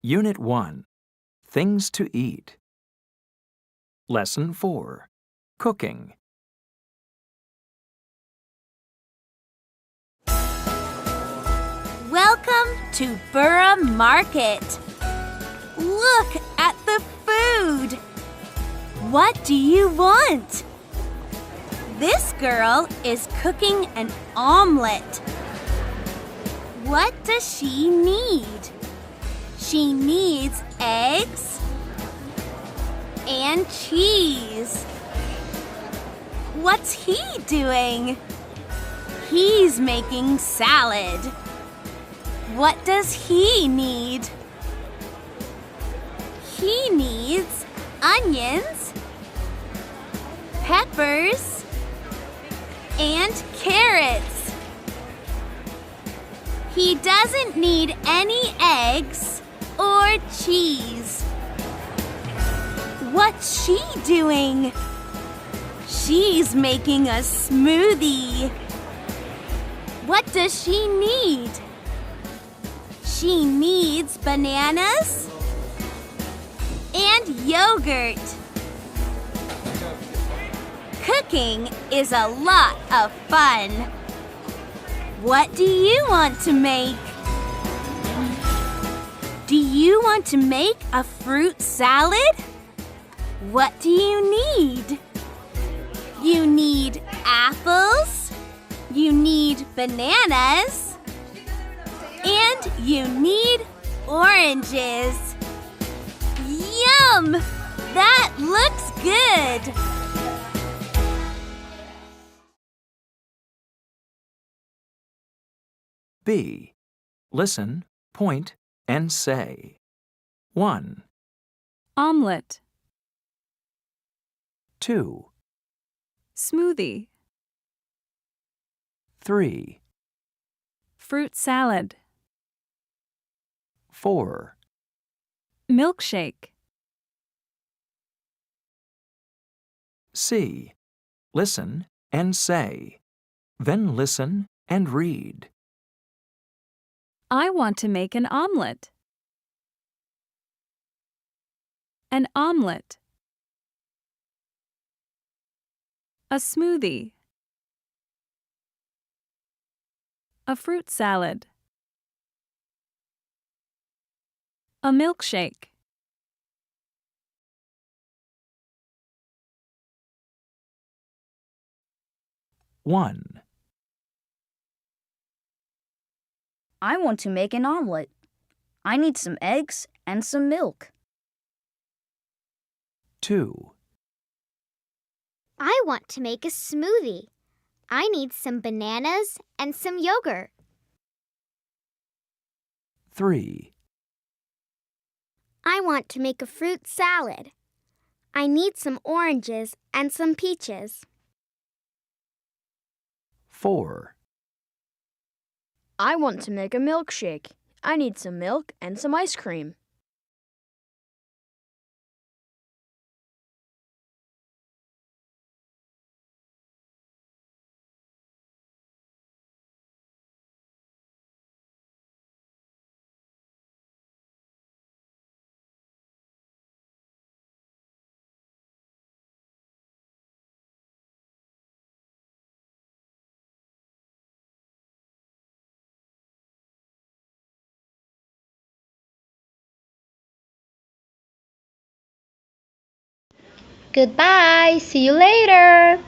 Unit 1. Things to eat. Lesson 4. Cooking. Welcome to Borough Market. Look at the food. What do you want? This girl is cooking an omelet. What does she need? She needs eggs and cheese. What's he doing? He's making salad. What does he need? He needs onions, peppers, and carrots. He doesn't need any eggs or cheese. What's she doing? She's making a smoothie. What does she need? She needs bananas and yogurt. Cooking is a lot of fun. What do you want to make? Do you want to make a fruit salad? What do you need? You need apples, you need bananas, and you need oranges. Yum! That looks good! B. Listen, point, and say. 1, Omelet, 2, smoothie, 3, fruit salad, 4, milkshake. C. Listen and say. Then listen and read. I want to make an omelet. An omelet. A smoothie. A fruit salad. A milkshake. One, I want to make an omelet. I need some eggs and some milk. 2, I want to make a smoothie. I need some bananas and some yogurt. 3, I want to make a fruit salad. I need some oranges and some peaches. 4, I want to make a milkshake. I need some milk and some ice cream. Goodbye. See you later.